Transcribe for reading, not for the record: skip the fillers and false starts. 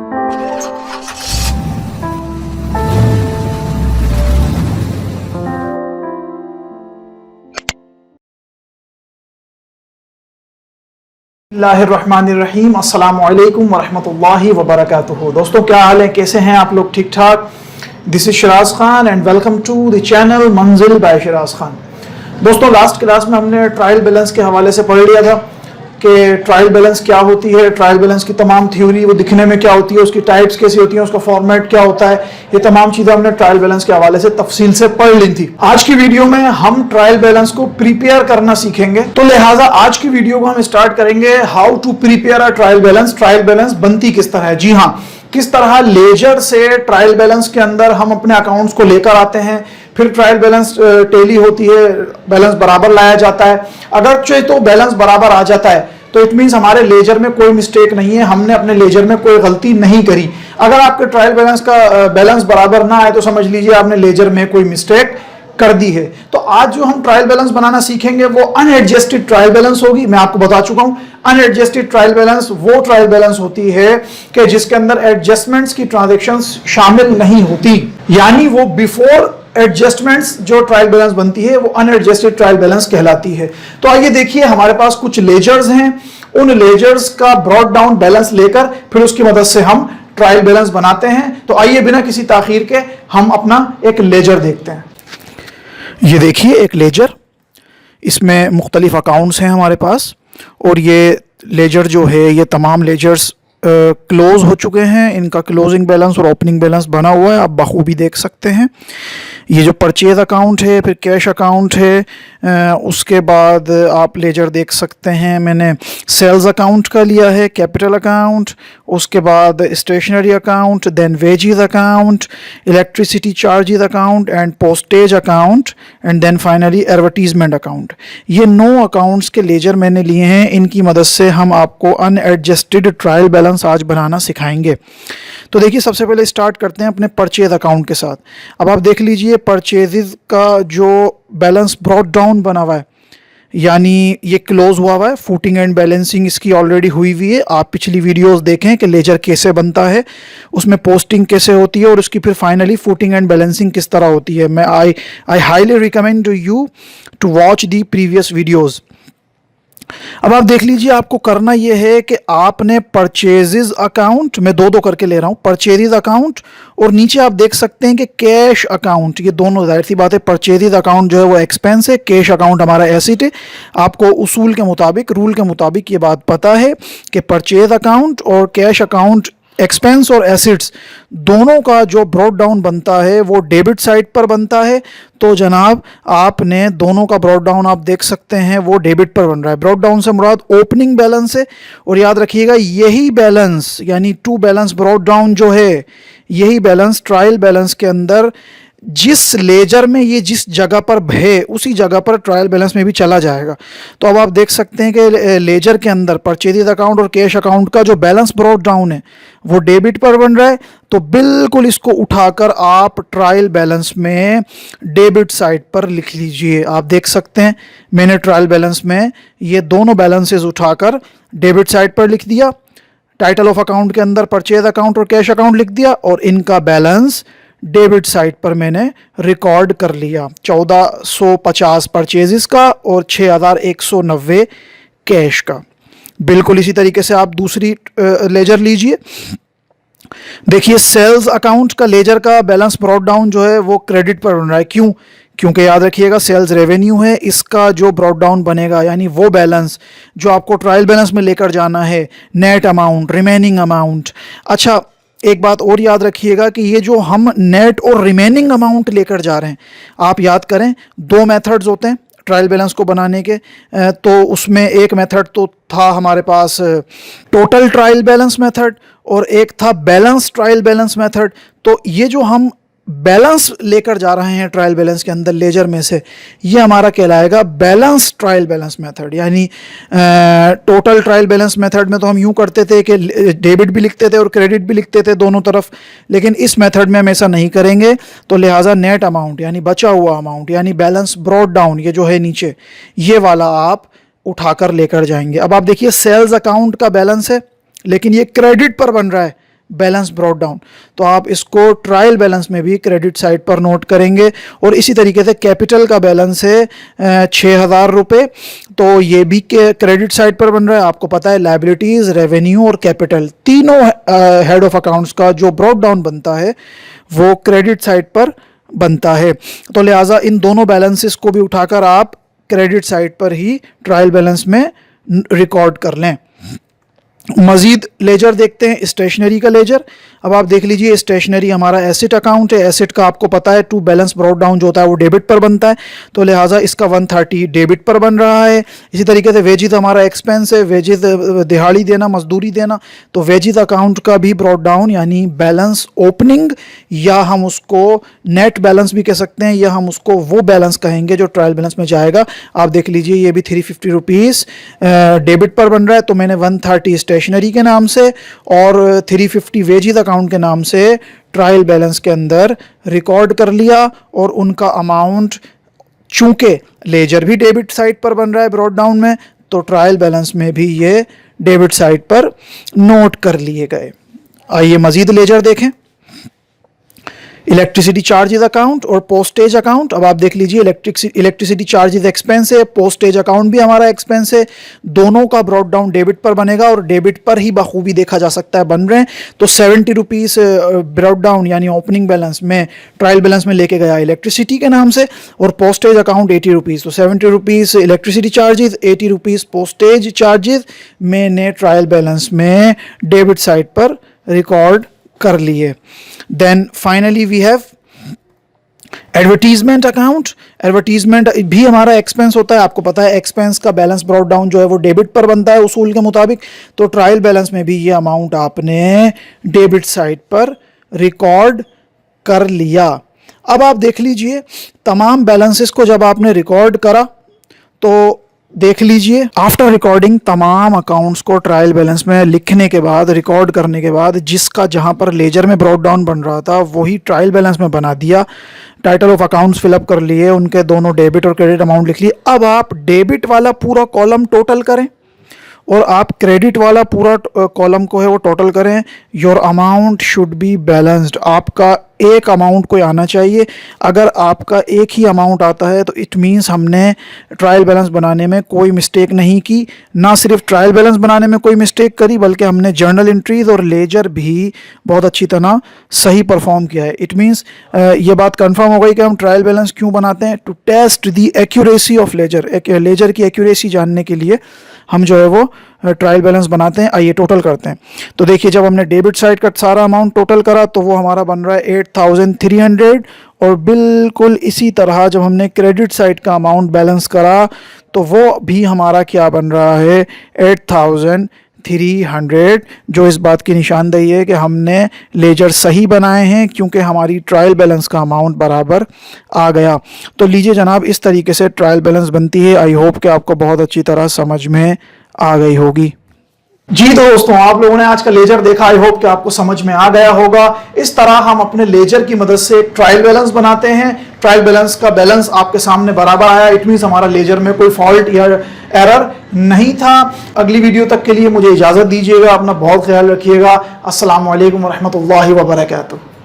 बिस्मिल्लाहिर्रहमानिर्रहीम, अस्सलामु अलैकुम वरहमतुल्लाहि वबरकातुहू। दोस्तों क्या हाल है, कैसे हैं आप लोग? ठीक ठाक। This is Shiraz Khan and welcome to the channel Manzil by Shiraz Khan. दोस्तों लास्ट क्लास में हमने ट्रायल बैलेंस के हवाले से पढ़ लिया था कि ट्रायल बैलेंस क्या होती है, ट्रायल बैलेंस की तमाम थ्योरी, वो दिखने में क्या होती है, उसकी टाइप्स कैसी होती हैं, उसका फॉर्मेट क्या होता है, ये तमाम चीज़ें हमने ट्रायल बैलेंस के हवाले से तफसील से पढ़ ली थी। आज की वीडियो में हम ट्रायल बैलेंस को प्रिपेयर करना सीखेंगे, तो लिहाजा आज की वीडियो को हम स्टार्ट करेंगे how to prepare a trial balance. Trial balance बनती किस तरह है, जी हाँ, किस तरह लेजर से ट्रायल बैलेंस के अंदर हम अपने अकाउंट्स को लेकर आते हैं, फिर ट्रायल बैलेंस टेली होती है, बैलेंस बराबर लाया जाता है। अगर चाहे तो बैलेंस बराबर आ जाता है तो इट मींस हमारे लेजर में कोई मिस्टेक नहीं है, हमने अपने लेजर में कोई गलती नहीं करी। अगर आपके ट्रायल बैलेंस का बैलेंस बराबर ना आए तो समझ लीजिए आपने लेजर में कोई मिस्टेक कर दी है। तो आज जो हम ट्रायल बैलेंस बनाना सीखेंगे वो अनएडजस्टेड ट्रायल बैलेंस होगी। मैं आपको बता चुका हूं, अनएडजस्टेड ट्रायल बैलेंस वो ट्रायल बैलेंस होती है कि जिसके अंदर एडजस्टमेंट्स की ट्रांजैक्शंस शामिल नहीं होती, यानी वो बिफोर एडजस्टमेंट्स जो ट्रायल बैलेंस बनती है वो अनएडजस्टेड ट्रायल बैलेंस कहलाती है। तो आइए देखिए, हमारे पास कुछ लेजर्स हैं, उन लेजर्स का ब्रॉड डाउन बैलेंस लेकर फिर उसकी मदद से हम ट्रायल बैलेंस बनाते हैं। तो आइए बिना किसी ताखीर के हम अपना एक लेजर देखते हैं। ये देखिए एक लेजर, इसमें मुख्तलिफ अकाउंट्स हैं हमारे पास, और ये लेजर जो है ये तमाम लेजर्स क्लोज हो चुके हैं, इनका क्लोजिंग बैलेंस और ओपनिंग बैलेंस बना हुआ है, आप बखूबी देख सकते हैं। ये जो परचेज अकाउंट है, फिर कैश अकाउंट है, उसके बाद आप लेजर देख सकते हैं मैंने सेल्स अकाउंट का लिया है, कैपिटल अकाउंट, उसके बाद stationery account, then wages account, electricity charges account and postage account, and then finally advertisement account. ये 9 अकाउंट्स के लेजर मैंने लिए हैं, इनकी मदद से हम आपको अनएडजस्टेड ट्रायल बैलेंस आज बनाना सिखाएंगे। तो देखिए सबसे पहले स्टार्ट करते हैं अपने परचेज अकाउंट के साथ। अब आप देख लीजिए परचेजेस का जो बैलेंस ब्रॉट डाउन बना हुआ है, यानी ये क्लोज हुआ हुआ है, फूटिंग एंड बैलेंसिंग इसकी ऑलरेडी हुई हुई है। आप पिछली वीडियोस देखें कि लेजर कैसे बनता है, उसमें पोस्टिंग कैसे होती है और उसकी फिर फाइनली फूटिंग एंड बैलेंसिंग किस तरह होती है। मैं I highly recommend to you to watch the previous videos. अब आप देख लीजिए, आपको करना यह है कि आपने परचेजेस अकाउंट, मैं दो करके ले रहा हूँ, परचेजेस अकाउंट और नीचे आप देख सकते हैं कि कैश अकाउंट, ये दोनों जाहिर सी बात है, परचेजेस अकाउंट जो है वो एक्सपेंस है, कैश अकाउंट हमारा एसेट है। आपको उसूल के मुताबिक, रूल के मुताबिक ये बात पता है कि परचेज अकाउंट और कैश अकाउंट, एक्सपेंस और एसिड्स दोनों का जो ब्रॉट डाउन बनता है वो डेबिट साइड पर बनता है। तो जनाब आपने दोनों का ब्रॉट डाउन आप देख सकते हैं वो डेबिट पर बन रहा है। ब्रॉट डाउन से मुराद ओपनिंग बैलेंस है, और याद रखिएगा यही बैलेंस यानी टू बैलेंस ब्रॉट डाउन जो है, यही बैलेंस ट्रायल बैलेंस के अंदर जिस लेजर में ये जिस जगह पर है उसी जगह पर ट्रायल बैलेंस में भी चला जाएगा। तो अब आप देख सकते हैं कि लेजर के अंदर परचेजेज अकाउंट और कैश अकाउंट का जो बैलेंस ब्रॉट डाउन है वो डेबिट पर बन रहा है। तो बिल्कुल इसको उठाकर आप ट्रायल बैलेंस में डेबिट साइड पर लिख लीजिए। आप देख सकते हैं मैंने ट्रायल बैलेंस में ये दोनों बैलेंसेस उठाकर डेबिट साइड पर लिख दिया। टाइटल ऑफ अकाउंट के अंदर परचेज अकाउंट और कैश अकाउंट लिख दिया और इनका बैलेंस डेबिट साइड पर मैंने रिकॉर्ड कर लिया। 1450 परचेजेस का और 6190 कैश का। बिल्कुल इसी तरीके से आप दूसरी लेजर लीजिए। देखिए सेल्स अकाउंट का लेजर का बैलेंस ब्रॉट डाउन जो है वो क्रेडिट पर बन रहा है। क्यों? क्योंकि याद रखिएगा सेल्स रेवेन्यू है, इसका जो ब्रॉट डाउन बनेगा यानी वो बैलेंस जो आपको ट्रायल बैलेंस में लेकर जाना है, नेट अमाउंट, रिमेनिंग अमाउंट। अच्छा एक बात और याद रखिएगा कि ये जो हम नेट और रिमेनिंग अमाउंट लेकर जा रहे हैं, आप याद करें 2 मेथड्स होते हैं ट्रायल बैलेंस को बनाने के। तो उसमें एक मेथड तो था हमारे पास टोटल ट्रायल बैलेंस मेथड और एक था बैलेंस ट्रायल बैलेंस मेथड। तो ये जो हम बैलेंस लेकर जा रहे हैं ट्रायल बैलेंस के अंदर लेजर में से, ये हमारा कहलाएगा बैलेंस ट्रायल बैलेंस मेथड। यानी टोटल ट्रायल बैलेंस मेथड में तो हम यूं करते थे कि डेबिट भी लिखते थे और क्रेडिट भी लिखते थे दोनों तरफ, लेकिन इस मेथड में हम ऐसा नहीं करेंगे। तो लिहाजा नेट अमाउंट यानी बचा हुआ अमाउंट यानी बैलेंस ब्रॉट डाउन, ये जो है नीचे, ये वाला आप उठाकर लेकर जाएंगे। अब आप देखिए सेल्स अकाउंट का बैलेंस है लेकिन ये क्रेडिट पर बन रहा है, बैलेंस ब्रॉट डाउन। तो आप इसको ट्रायल बैलेंस में भी क्रेडिट साइड पर नोट करेंगे। और इसी तरीके से कैपिटल का बैलेंस है 6,000 रुपये, तो ये भी क्रेडिट साइड पर बन रहा है। आपको पता है लायबिलिटीज़, रेवेन्यू और कैपिटल तीनों हेड ऑफ अकाउंट्स का जो ब्रॉट डाउन बनता है वो क्रेडिट साइड पर बनता है। तो लिहाजा इन दोनों बैलेंसेस को भी उठाकर आप क्रेडिट साइड पर ही ट्रायल बैलेंस में रिकॉर्ड कर लें। मजीद लेजर देखते हैं, स्टेशनरी का लेजर। अब आप देख लीजिए, स्टेशनरी हमारा एसेट अकाउंट है। एसेट का आपको पता है टू बैलेंस ब्रॉट डाउन जो होता है वो डेबिट पर बनता है, तो लिहाजा इसका 130 डेबिट पर बन रहा है। इसी तरीके से वेजिज हमारा एक्सपेंस है, वेजिज दिहाड़ी देना, मजदूरी देना, तो वेजिज अकाउंट का भी ब्रॉट डाउन यानी बैलेंस ओपनिंग, या हम उसको नेट बैलेंस भी कह सकते हैं, या हम उसको वो बैलेंस कहेंगे जो ट्रायल बैलेंस में जाएगा। आप देख लीजिए, ये भी 350 रुपीज़ डेबिट पर बन रहा है, तो मैंने 130 स्टेशनरी के नाम से और 350 वेजिज अकाउंट के नाम से ट्रायल बैलेंस के अंदर रिकॉर्ड कर लिया। और उनका अमाउंट चूंकि लेजर भी डेबिट साइड पर बन रहा है ब्रॉट डाउन में, तो ट्रायल बैलेंस में भी ये डेबिट साइड पर नोट कर लिए गए। आइए मजीद लेजर देखें। इलेक्ट्रिसिटी चार्जेस अकाउंट और पोस्टेज अकाउंट। अब आप देख लीजिए, इलेक्ट्रिसिटी चार्जेस एक्सपेंस है, पोस्टेज अकाउंट भी हमारा एक्सपेंस है, दोनों का ब्रॉट डाउन डेबिट पर बनेगा और डेबिट पर ही बखूबी देखा जा सकता है बन रहे हैं। तो 70 रुपीज़ ब्रॉट डाउन यानी ओपनिंग बैलेंस में ट्रायल बैलेंस में लेके गया इलेक्ट्रिसिटी के नाम से, और पोस्टेज अकाउंट 80 रुपीज़। तो 70 rupees electricity charges, 80 rupees postage charges मैंने ट्रायल बैलेंस में डेबिट साइड पर रिकॉर्ड कर लिए। Then finally we have advertisement account. Advertisement भी हमारा एक्सपेंस होता है। आपको पता है एक्सपेंस का बैलेंस ब्रॉट डाउन जो है वो डेबिट पर बनता है उसूल के मुताबिक, तो ट्रायल बैलेंस में भी ये अमाउंट आपने डेबिट साइड पर रिकॉर्ड कर लिया। अब आप देख लीजिए, तमाम बैलेंसेस को जब आपने रिकॉर्ड करा तो देख लीजिए, आफ्टर रिकॉर्डिंग तमाम अकाउंट्स को ट्रायल बैलेंस में लिखने के बाद, रिकॉर्ड करने के बाद, जिसका जहां पर लेजर में ब्रॉट डाउन बन रहा था वही ट्रायल बैलेंस में बना दिया। टाइटल ऑफ अकाउंट्स फिलअप कर लिए, उनके दोनों डेबिट और क्रेडिट अमाउंट लिख लिए। अब आप डेबिट वाला पूरा कॉलम टोटल करें और आप क्रेडिट वाला पूरा कॉलम को है वो टोटल करें। Your amount should be balanced. आपका एक अमाउंट कोई आना चाहिए। अगर आपका एक ही अमाउंट आता है तो इट मीन्स हमने ट्रायल बैलेंस बनाने में कोई मिस्टेक नहीं की। ना सिर्फ ट्रायल बैलेंस बनाने में कोई मिस्टेक करी, बल्कि हमने जर्नल एंट्रीज और लेजर भी बहुत अच्छी तरह सही परफॉर्म किया है। इट मीन्स ये बात कंफर्म हो गई कि हम ट्रायल बैलेंस क्यों बनाते हैं, to test the accuracy of ledger. Ledger की एक्यूरेसी जानने के लिए हम जो है वो ट्रायल बैलेंस बनाते हैं। आइए टोटल करते हैं। तो देखिए, जब हमने डेबिट साइड का सारा अमाउंट टोटल करा तो वो हमारा बन रहा है 8,300, और बिल्कुल इसी तरह जब हमने क्रेडिट साइड का अमाउंट बैलेंस करा तो वो भी हमारा क्या बन रहा है, 8,300, जो इस बात की निशानदेही है कि हमने लेजर सही बनाए हैं क्योंकि हमारी ट्रायल बैलेंस का अमाउंट बराबर आ गया। तो लीजिए जनाब, इस तरीके से ट्रायल बैलेंस बनती है। आई होप कि आपको बहुत अच्छी तरह समझ में आ गई होगी। जी तो दोस्तों, आप लोगों ने आज का लेजर देखा, आई होप कि आपको समझ में आ गया होगा। इस तरह हम अपने लेजर की मदद से ट्रायल बैलेंस बनाते हैं। ट्रायल बैलेंस का बैलेंस आपके सामने बराबर आया, इट मीन्स हमारा लेजर में कोई फॉल्ट या एरर नहीं था। अगली वीडियो तक के लिए मुझे इजाजत दीजिएगा। अपना बहुत ख्याल रखिएगा। अस्सलामु अलैकुम वरहमतुल्लाहि वबरकातुहू।